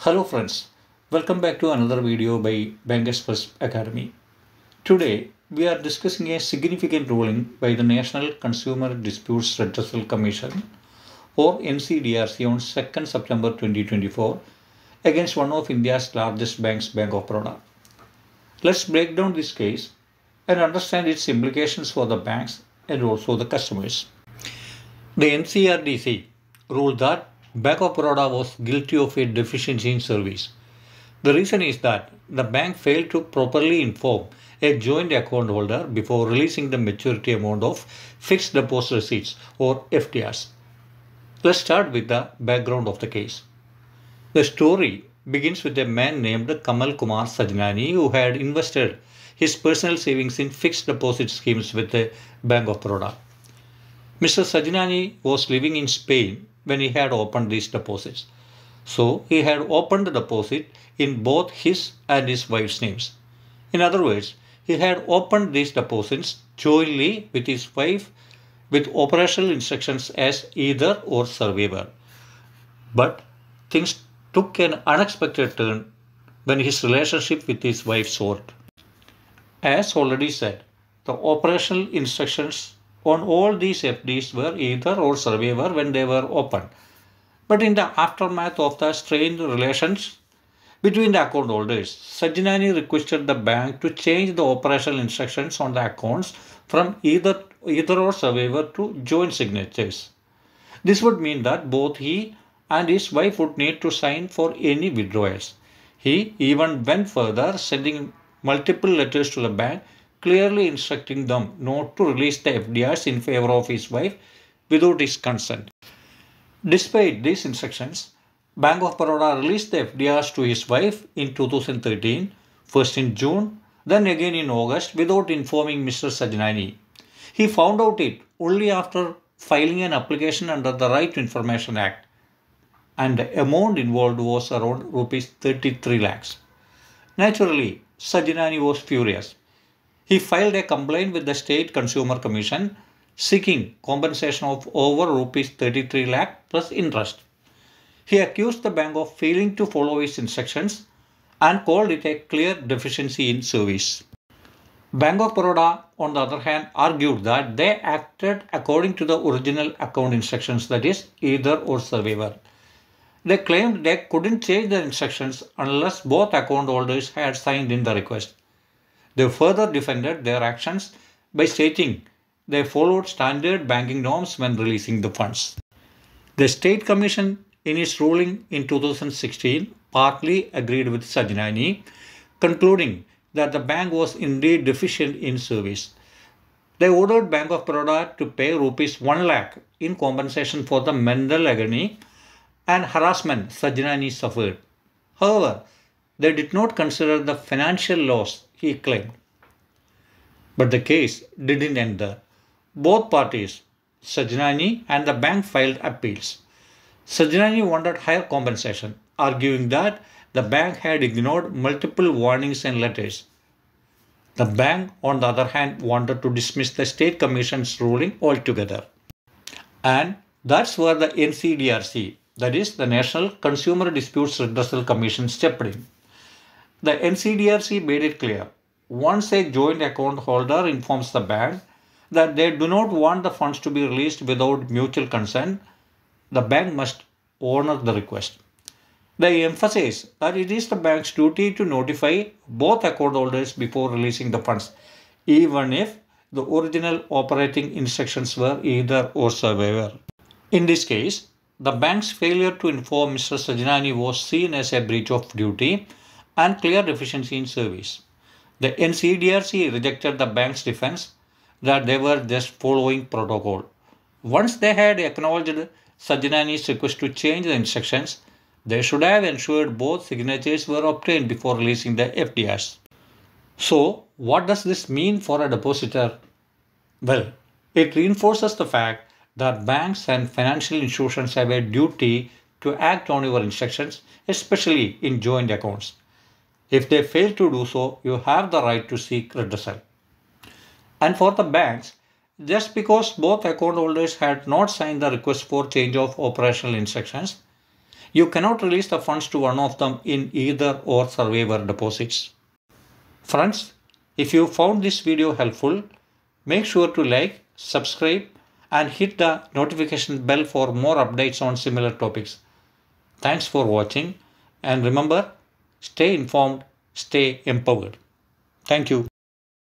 Hello friends, welcome back to another video by Bank Express Academy. Today we are discussing a significant ruling by the National Consumer Disputes Redressal Commission or Ncdrc on 2nd September 2024 against one of India's largest banks, Bank of Baroda. Let's break down this case and understand its implications for the banks and also the customers. The Ncdrc ruled that Bank of Baroda was guilty of a deficiency in service. The reason is that the bank failed to properly inform a joint account holder before releasing the maturity amount of fixed deposit receipts or FDRs. Let's start with the background of the case. The story begins with a man named Kamal Kumar Sajnani who had invested his personal savings in fixed deposit schemes with the Bank of Baroda. Mr. Sajnani was living in Spain when he had opened these deposits. So he had opened the deposit in both his and his wife's names. In other words, he had opened these deposits jointly with his wife with operational instructions as either or survivor. But things took an unexpected turn when his relationship with his wife soared. As already said, the operational instructions on all these FDs were either or survivor when they were opened. But in the aftermath of the strained relations between the account holders, Sajnani requested the bank to change the operational instructions on the accounts from either or survivor to joint signatures. This would mean that both he and his wife would need to sign for any withdrawals. He even went further, sending multiple letters to the bank clearly instructing them not to release the FDRs in favor of his wife without his consent. Despite these instructions, Bank of Baroda released the FDRs to his wife in 2013, first in June, then again in August without informing Mr. Sajnani. He found out it only after filing an application under the Right to Information Act, and the amount involved was around rupees 33 lakhs. Naturally, Sajnani was furious. He filed a complaint with the State Consumer Commission seeking compensation of over rupees 33 lakh plus interest. He accused the bank of failing to follow his instructions and called it a clear deficiency in service. Bank of Baroda, on the other hand, argued that they acted according to the original account instructions, that is, either or survivor. They claimed they couldn't change the instructions unless both account holders had signed in the request. They further defended their actions by stating they followed standard banking norms when releasing the funds. The State Commission, in its ruling in 2016, partly agreed with Sajnani, concluding that the bank was indeed deficient in service. They ordered Bank of Baroda to pay rupees 1 lakh in compensation for the mental agony and harassment Sajnani suffered. However, they did not consider the financial loss he claimed. But the case didn't end there. Both parties, Sajnani and the bank, filed appeals. Sajnani wanted higher compensation, arguing that the bank had ignored multiple warnings and letters. The bank, on the other hand, wanted to dismiss the State Commission's ruling altogether. And that's where the Ncdrc, that is, the National Consumer Disputes Redressal Commission, stepped in. The Ncdrc made it clear, once a joint account holder informs the bank that they do not want the funds to be released without mutual consent, the bank must honor the request. They emphasize that it is the bank's duty to notify both account holders before releasing the funds, even if the original operating instructions were either or survivor. In this case, the bank's failure to inform Mr. Sajnani was seen as a breach of duty and clear deficiency in service. The Ncdrc rejected the bank's defense that they were just following protocol. Once they had acknowledged Sajnani's request to change the instructions, they should have ensured both signatures were obtained before releasing the FDRs. So, what does this mean for a depositor? Well, it reinforces the fact that banks and financial institutions have a duty to act on your instructions, especially in joint accounts. If they fail to do so, you have the right to seek redressal. And for the banks, just because both account holders had not signed the request for change of operational instructions, You cannot release the funds to one of them in either or survivor deposits. Friends, if you found this video helpful, make sure to like, subscribe, and hit the notification bell for more updates on similar topics. Thanks for watching, and remember, stay informed, stay empowered. Thank you.